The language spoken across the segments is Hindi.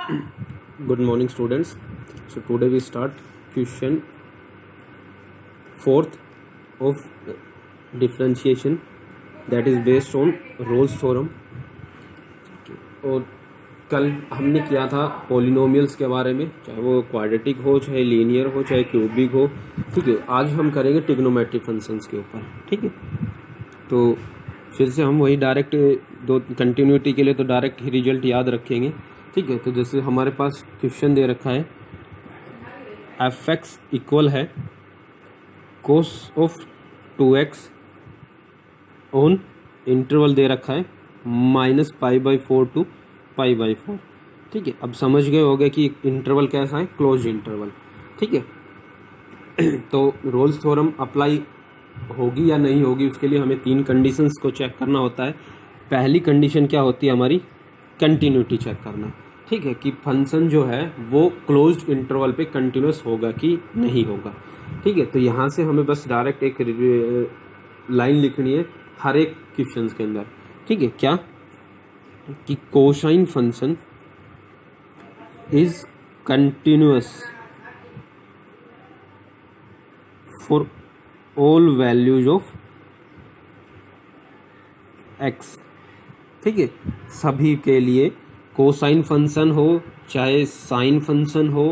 Good morning, students. So today we start question 4th of differentiation, that is based on Rolle's theorem. और कल हमने किया था पॉलिनोमियल्स के बारे में, चाहे वो क्वाड्रेटिक हो, चाहे लीनियर हो, चाहे क्यूबिक हो. ठीक है, आज हम करेंगे ट्रिग्नोमेट्रिक फंक्शंस के ऊपर. ठीक है, तो फिर से हम वही डायरेक्ट दो कंटिन्यूटी के लिए तो डायरेक्ट ही रिजल्ट याद रखेंगे. ठीक है, तो जैसे हमारे पास क्वेश्चन दे रखा है एफ एक्स इक्वल है cos of 2x on interval दे रखा है -π/4 टू π/4. ठीक है, अब समझ गए होंगे कि इंटरवल कैसा है, क्लोज इंटरवल. ठीक है, तो रोल्स थ्योरम अप्लाई होगी या नहीं होगी, उसके लिए हमें 3 कंडीशंस को चेक करना होता है. पहली कंडीशन क्या होती है हमारी, कंटिन्यूटी चेक करना. ठीक है, कि फंक्शन जो है वो क्लोज्ड इंटरवल पे कंटिन्यूस होगा कि नहीं होगा. ठीक है, तो यहाँ से हमें बस डायरेक्ट एक लाइन लिखनी है हर एक क्वेश्चन के अंदर. ठीक है, क्या कि cosine function is continuous for all values of x. ठीक है, सभी के लिए कोसाइन फंक्शन हो चाहे साइन फंक्शन हो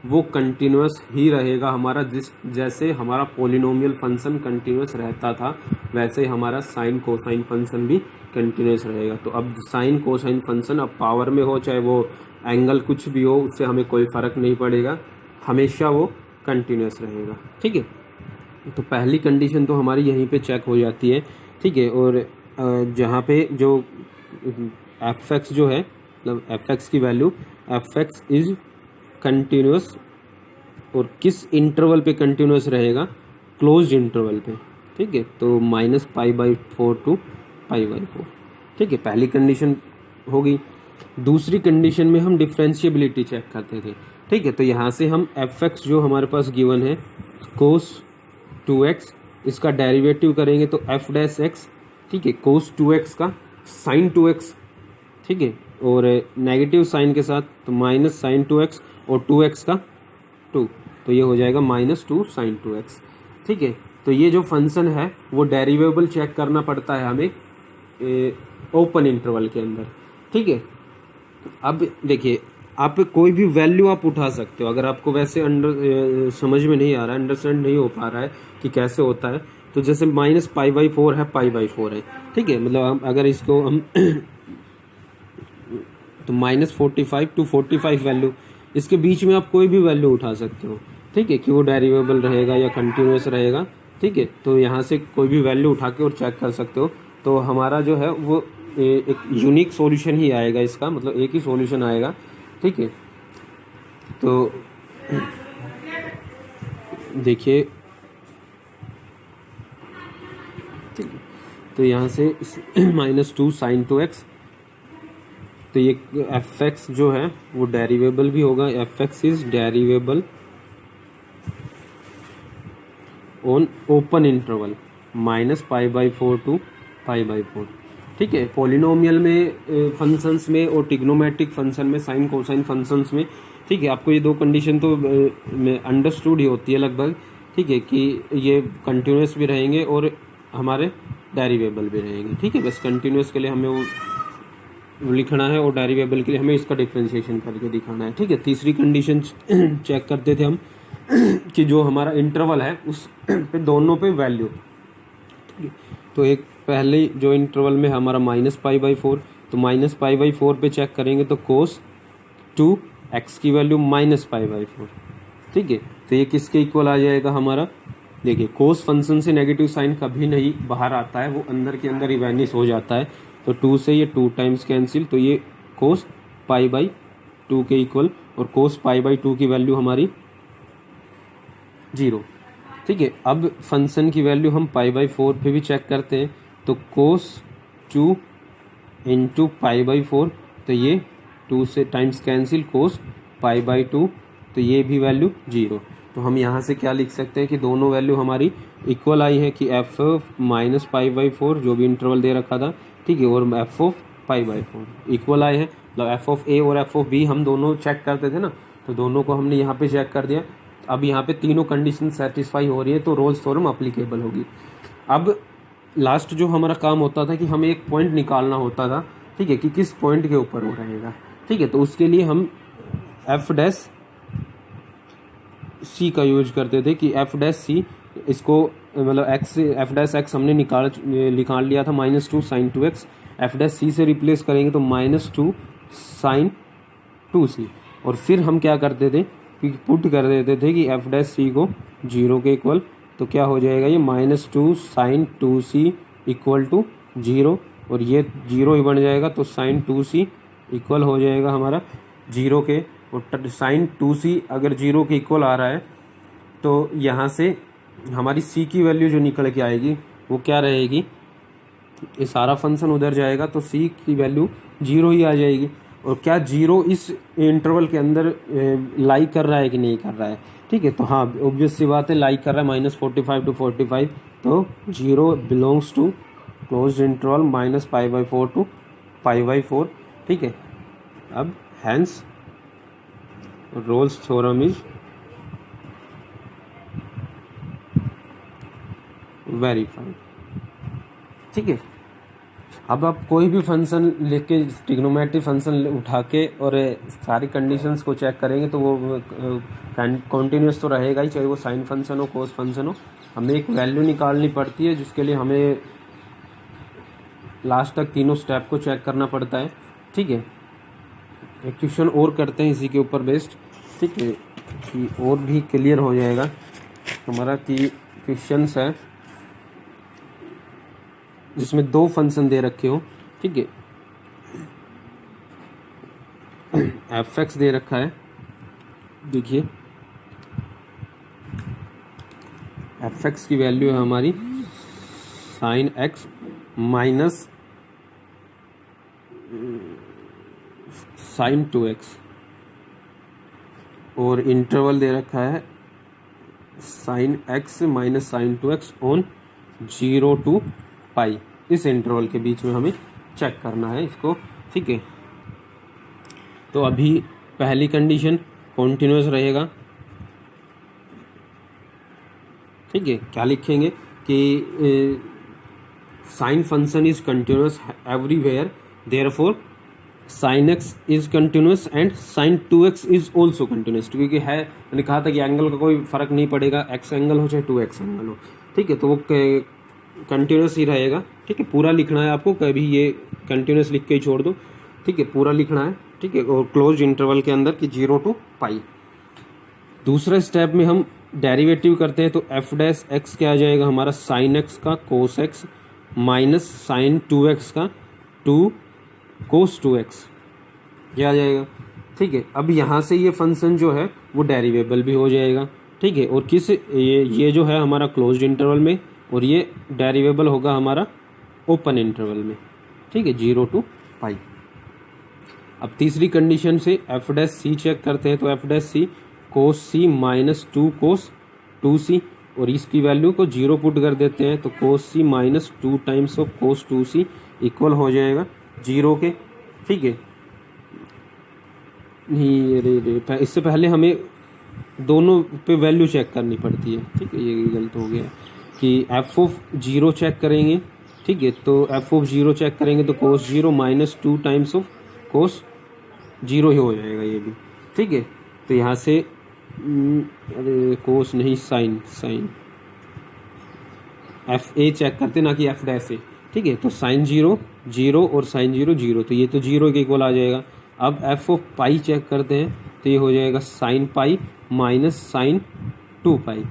वो कंटिन्यूस ही रहेगा हमारा. जैसे हमारा पॉलिनोमियल फंक्शन कंटिन्यूस रहता था वैसे ही हमारा साइन कोसाइन फंक्शन भी कंटिन्यूस रहेगा. तो अब साइन कोसाइन फंक्शन अब पावर में हो चाहे वो एंगल कुछ भी हो, उससे हमें कोई फ़र्क नहीं पड़ेगा, हमेशा वो कंटिन्यूस रहेगा. ठीक है, तो पहली कंडीशन तो हमारी यहीं पे चेक हो जाती है. ठीक है, और जहाँ पे जो एफ एक्स जो है, मतलब एफ एक्स की value, F x is continuous, और किस इंटरवल पे कंटिन्यूस रहेगा, क्लोज्ड इंटरवल पे. ठीक है, तो -π/4 टू π/4. ठीक है, पहली कंडीशन होगी. दूसरी कंडीशन में हम डिफरेंशिएबिलिटी चेक करते थे. ठीक है, तो यहाँ से हम एफ एक्स जो हमारे पास गिवन है कोस 2x, इसका डेरिवेटिव करेंगे तो एफ डैश एक्स. ठीक है, कोस 2x का साइन 2x. ठीक है, और नेगेटिव साइन के साथ तो माइनस साइन 2x और 2x का 2, तो ये हो जाएगा -2 साइन 2x. ठीक है, तो ये जो फंक्शन है वो डेरिवेबल चेक करना पड़ता है हमें ओपन इंटरवल के अंदर. ठीक है, अब देखिए आप कोई भी वैल्यू आप उठा सकते हो. अगर आपको वैसे समझ में नहीं आ रहा है, अंडरस्टैंड नहीं हो पा रहा है कि कैसे होता है, तो जैसे -π/4 है, π/4 है. ठीक है, मतलब अगर इसको हम तो -45 टू 45 वैल्यू, इसके बीच में आप कोई भी वैल्यू उठा सकते हो. ठीक है, कि वो डेरिवेबल रहेगा या कंटिन्यूस रहेगा. ठीक है, तो यहाँ से कोई भी वैल्यू उठा के और चेक कर सकते हो. तो हमारा जो है वो एक यूनिक सॉल्यूशन ही आएगा इसका, मतलब एक ही सॉल्यूशन आएगा. ठीक है, तो देखिए, ठीक है, तो यहाँ से -2 साइन 2x, तो ये एफ एक्स जो है वो डेरिवेबल भी होगा. F x is derivable on open interval -π/4 to π/4. ठीक है, पॉलिनोमियल में फंक्शंस में और ट्रिग्नोमेट्रिक फंक्शन में, साइन कोसाइन फंक्शंस में. ठीक है, आपको ये 2 कंडीशन तो अंडरस्टूड ही होती है लगभग. ठीक है, कि ये कंटिन्यूस भी रहेंगे और हमारे डेरिवेबल भी रहेंगे. ठीक है, बस कंटिन्यूस के लिए हमें वो लिखना है और डेरिवेबल के लिए हमें इसका डिफरेंशिएशन करके दिखाना है. ठीक है, तीसरी कंडीशन चेक करते थे हम कि जो हमारा इंटरवल है उस पे दोनों पे वैल्यू. तो एक पहले जो इंटरवल में हमारा -π/4, तो -π/4 पे चेक करेंगे तो कोस 2x की वैल्यू -π/4. ठीक है, तो ये किसके इक्वल आ जाएगा हमारा, देखिए कोस फंक्शन से नेगेटिव साइन कभी नहीं बाहर आता है, वो अंदर के अंदर ही वैनिश हो जाता है. तो 2 से ये 2 टाइम्स कैंसिल, तो ये कोस π/2 के इक्वल, और कोस π/2 की वैल्यू हमारी 0. ठीक है, अब फंक्शन की वैल्यू हम π/4 पे भी चेक करते हैं, तो कोस 2 इंटू π/4, तो ये 2 से टाइम्स कैंसिल, कोस π/2, तो ये भी वैल्यू 0. तो हम यहाँ से क्या लिख सकते हैं कि दोनों वैल्यू हमारी इक्वल आई है, कि एफ -π/4 जो भी इंटरवल दे रखा था. ठीक है, और एफ ऑफ π/4 इक्वल आए हैं. मतलब एफ ऑफ ए और एफ ऑफ बी हम दोनों चेक करते थे ना, तो दोनों को हमने यहाँ पे चेक कर दिया। अब यहाँ पे तीनों कंडीशन सेटिस्फाई हो रही है तो रोल्स थ्योरम अप्लीकेबल होगी। अब लास्ट जो हमारा काम होता था कि हमें एक पॉइंट निकालना होता था, ठीक है, कि किस पॉइंट के ऊपर वो रहेगा, ठीक है। तो उसके लिए हम एफ डैश सी का यूज करते थे कि एफ डैश सी, इसको मतलब एक्स, एफ डैश एक्स हमने निकाल लिया था -2 sin 2x, F dash C से रिप्लेस करेंगे तो -2 sin 2c। और फिर हम क्या करते थे कि पुट कर देते थे कि एफ डैश सी को 0 के इक्वल, तो क्या हो जाएगा ये -2 sin 2c इक्वल टू 0, और ये 0 ही बन जाएगा तो sin 2c इक्वल हो जाएगा हमारा 0 के, और sin 2c अगर 0 के इक्वल आ रहा है तो यहाँ से हमारी c की वैल्यू जो निकल के आएगी वो क्या रहेगी, ये सारा फंक्शन उधर जाएगा तो c की वैल्यू 0 ही आ जाएगी। और क्या 0 इस इंटरवल के अंदर लाई कर रहा है कि नहीं कर रहा है, ठीक है। तो हाँ, ऑब्वियस सी बात है, लाई कर रहा है -45 to 45, तो 0 belongs to closed interval -π/4 to π/4, ठीक है। अब hence Rolle's theorem is verified, ठीक है। अब आप कोई भी फंक्शन लेके, ट्रिग्नोमेट्रिक फंक्शन उठा के और सारी कंडीशंस को चेक करेंगे तो वो कॉन्टिन्यूस तो रहेगा ही, चाहे वो साइन फंक्शन हो, कोस फंक्शन हो। हमें एक वैल्यू निकालनी पड़ती है जिसके लिए हमें लास्ट तक तीनों स्टेप को चेक करना पड़ता है, ठीक है। एक क्वेश्चन और करते हैं इसी के ऊपर बेस्ड, ठीक है, कि और भी क्लियर हो जाएगा हमारा कि क्वेश्चंस है जिसमें 2 फंक्शन दे रखे हो, ठीक है। एफ एक्स दे रखा है, देखिए एफ एक्स की वैल्यू है हमारी sign x minus sine 2x, और इंटरवल दे रखा है sine x minus sine 2x on 0 to pi. इस इंटरवल के बीच में हमें चेक करना है इसको, ठीक है। तो अभी पहली कंडीशन कॉन्टिन्यूस रहेगा, ठीक है। क्या लिखेंगे कि sine function is continuous everywhere, therefore sine x is continuous and sine 2x is also continuous, क्योंकि है, मैंने कहा था कि एंगल का कोई फर्क नहीं पड़ेगा, x एंगल हो चाहे 2x एंगल हो, ठीक है। तो वो कंटिन्यूस ही रहेगा, ठीक है। पूरा लिखना है आपको, कभी ये कंटिन्यूस लिख के ही छोड़ दो, ठीक है, पूरा लिखना है, ठीक है। और क्लोज इंटरवल के अंदर कि 0 to पाई। दूसरे स्टेप में हम डेरिवेटिव करते हैं तो एफ डैश एक्स क्या आ जाएगा हमारा, साइन एक्स का cos x minus sine 2x का 2 कोस 2x, ये आ जाएगा, ठीक है। अब यहाँ से ये फंक्शन जो है वो डेरिवेबल भी हो जाएगा, ठीक है। और किस ये जो है हमारा क्लोज्ड इंटरवल में, और ये डेरिवेबल होगा हमारा ओपन इंटरवल में, ठीक है, 0 to पाई। अब तीसरी कंडीशन से एफ डैश सी चेक करते हैं तो एफ डैश सी कोस सी माइनस 2 कोस 2c, और इसकी वैल्यू को 0 पुट कर देते हैं तो cos c minus 2 times of cos 2c equal हो जाएगा 0 के, ठीक है। नहीं रे इससे पहले हमें दोनों पे वैल्यू चेक करनी पड़ती है, ठीक है, ये गलत हो गया कि एफ ऑफ 0 चेक करेंगे, ठीक है। तो एफ ऑफ 0 चेक करेंगे तो कोस 0 माइनस 2 टाइम्स ऑफ कोस 0 ही हो जाएगा ये भी, ठीक है। तो यहाँ से अरे कोस नहीं, साइन एफ ए चेक करते ना कि एफ डैश ए, ठीक है। तो साइन 0 0 और साइन 0 0, तो ये तो 0 के इक्वल आ जाएगा। अब एफ ऑफ पाई चेक करते हैं तो ये हो जाएगा साइन पाई माइनस साइन 2 पाई,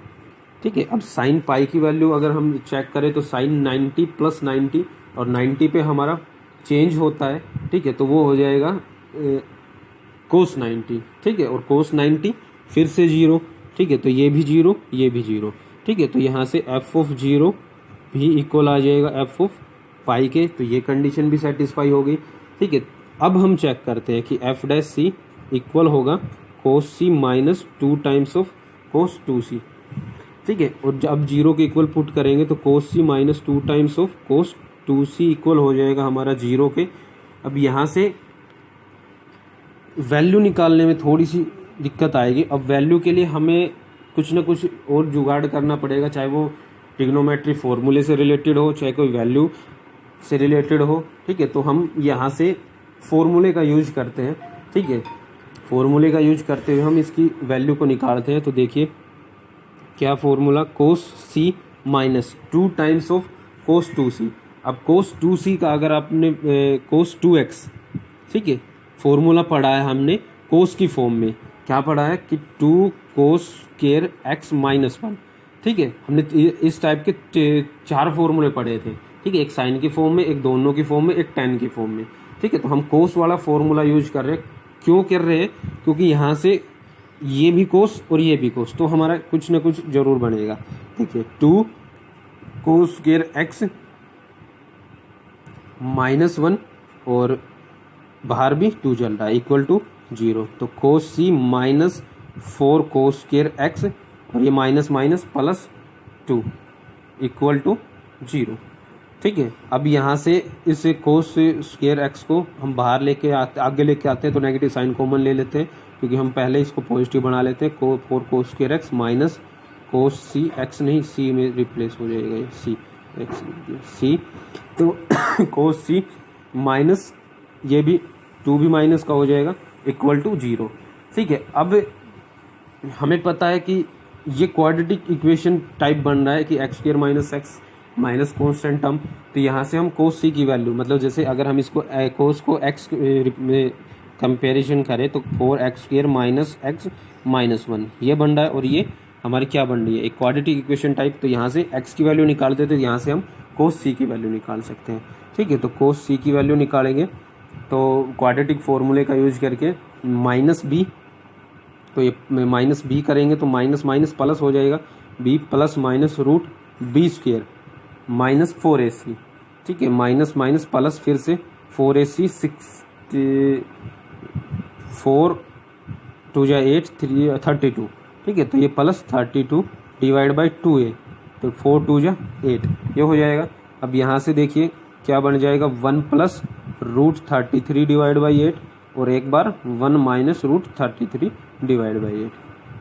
ठीक है। अब साइन पाई की वैल्यू अगर हम चेक करें तो साइन 90 प्लस 90, और 90 पे हमारा चेंज होता है, ठीक है, तो वो हो जाएगा कोस 90, ठीक है। और कोस 90 फिर से 0, ठीक है, तो ये भी 0 ये भी 0, ठीक है। तो यहाँ से एफ ऑफ 0 भी इक्वल आ जाएगा एफ ऑफ पाई के, तो ये कंडीशन भी सेटिस्फाई हो गई, ठीक है। अब हम चेक करते हैं कि एफ डैश सी इक्वल होगा cos c minus 2 times of cos 2c, ठीक है। और जब 0 के इक्वल पुट करेंगे तो cos c minus 2 times of cos 2c equal हो जाएगा हमारा 0 के। अब यहाँ से वैल्यू निकालने में थोड़ी सी दिक्कत आएगी। अब वैल्यू के लिए हमें कुछ ना कुछ और जुगाड़ करना पड़ेगा, चाहे वो ट्रिग्नोमेट्री फॉर्मूले से रिलेटेड हो, चाहे कोई वैल्यू से रिलेटेड हो। ठीक है, तो हम यहाँ से फॉर्मूले का यूज करते हैं। ठीक है, फॉर्मूले का यूज करते हुए हम इसकी वैल्यू को निकालते हैं। तो देखिए क्या formula, cos c minus 2 times of cos 2c। अब कोस 2c का अगर आपने कोस 2x, ठीक है, फॉर्मूला पढ़ा है हमने कोस की फॉर्म में, क्या पढ़ा है कि 2 कोस स्क्वायर x माइनस 1। ठीक है, हमने इस टाइप के 4 फॉर्मूले पढ़े थे। ठीक है, एक साइन की फॉर्म में, एक दोनों की फॉर्म में, एक टेन की फॉर्म में। ठीक है, तो हम कोस वाला फॉर्मूला यूज कर रहे हैं। क्यों कर रहे हैं? क्योंकि यहाँ से ये भी कोस और ये भी कोस, तो हमारा कुछ ना कुछ जरूर बनेगा। ठीक है, 2 कोस स्क्वायर x माइनस 1 और बाहर भी 2 चल रहा है इक्वल टू 0। तो cos c minus 4 cos square x और ये minus minus plus 2 equal to 0। ठीक है, अब यहाँ से इस कोस स्क्वायर x को हम बाहर लेके आगे लेके आते हैं, तो नेगेटिव साइन कॉमन ले लेते हैं, क्योंकि हम पहले इसको पॉजिटिव बना लेते हैं। 4 cos square x minus cos c x, नहीं सी में रिप्लेस हो जाएगा ये सी x सी, तो कोस सी माइनस ये भी 2 भी माइनस का हो जाएगा इक्वल टू 0। ठीक है, अब हमें पता है कि ये क्वाड्रेटिक इक्वेशन टाइप बन रहा है कि x square minus x minus constant term. तो यहाँ से हम कोस सी की वैल्यू, मतलब जैसे अगर हम इसको कोस को एक्स में कंपेरिजन करें तो 4x square minus x minus 1 ये बन रहा है, और ये हमारी क्या बन रही है, एक क्वाड्रेटिक इक्वेशन टाइप। तो यहाँ से x की वैल्यू निकालते तो यहाँ से हम कोस सी की वैल्यू निकाल सकते हैं। ठीक है, तो कोस सी की वैल्यू निकालेंगे तो क्वाड्रेटिक फॉर्मूले का यूज करके माइनस बी, तो ये माइनस बी करेंगे तो माइनस माइनस प्लस हो जाएगा, b plus minus root b square minus 4ac। ठीक है, माइनस माइनस प्लस फिर से 4ac 4 2 जा 8 3 32। ठीक है, तो ये प्लस 32 डिवाइड बाई 2a, तो 4 2 जा 8 ये हो जाएगा। अब यहाँ से देखिए क्या बन जाएगा, 1 प्लस रूट 33 डिवाइड बाई 8 और एक बार 1 माइनस रूट 33 डिवाइड बाई 8।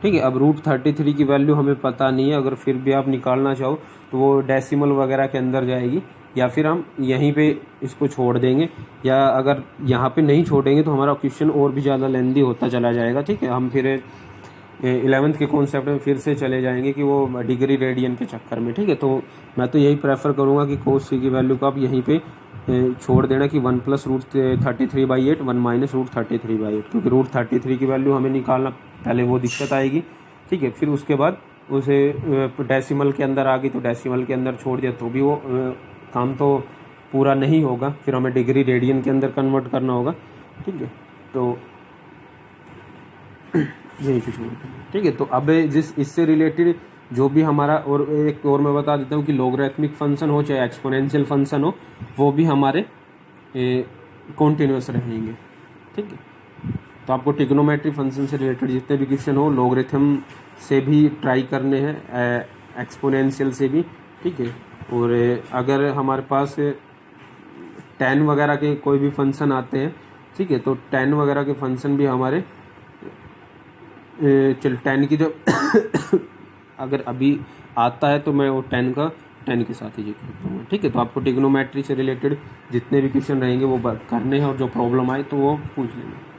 ठीक है, अब रूट 33 की वैल्यू हमें पता नहीं है, अगर फिर भी आप निकालना चाहो तो वो डेसिमल वगैरह के अंदर जाएगी, या फिर हम यहीं पे इसको छोड़ देंगे, या अगर यहाँ पे नहीं छोड़ेंगे तो हमारा क्वेश्चन और भी ज़्यादा लेंदी होता चला जाएगा। ठीक है, हम फिर 11th के कॉन्सेप्ट में फिर से चले जाएंगे कि वो डिग्री रेडियन के चक्कर में। ठीक है, तो मैं तो यही प्रेफर करूँगा कि कोस सी की वैल्यू को आप यहीं पे छोड़ देना कि 1 plus root 33 by 8 1 minus root 33 by 8, क्योंकि रूट 33 की वैल्यू हमें निकालना पहले वो दिक्कत आएगी। ठीक है, फिर उसके बाद उसे डेसिमल के अंदर आ गई तो डेसिमल के अंदर छोड़ दिया तो भी वो काम तो पूरा नहीं होगा, फिर हमें डिग्री रेडियन के अंदर कन्वर्ट करना होगा। ठीक है, तो यही कुछ नहीं। ठीक है, तो अब इससे रिलेटेड जो भी हमारा, और एक और मैं बता देता हूँ कि लोगरिथमिक फंक्शन हो चाहे एक्सपोनेंशियल फंक्शन हो, वो भी हमारे कॉन्टिन्यूस रहेंगे। ठीक है, तो आपको ट्रिग्नोमेट्री फंक्शन से रिलेटेड जितने भी क्वेश्चन हो, लोगरिथम से भी ट्राई करने हैं, एक्सपोनेंशियल से भी। ठीक है, और अगर हमारे पास tan वगैरह के कोई भी फंक्शन आते हैं, ठीक है, तो tan वगैरह के फंक्शन भी हमारे चल tan की जो अगर अभी आता है तो मैं वो tan के साथ ही जिक्र करूँगा। ठीक है, तो आपको ट्रिग्नोमेट्री से रिलेटेड जितने भी क्वेश्चन रहेंगे वो करने हैं, और जो प्रॉब्लम आए तो वो पूछ लेंगे।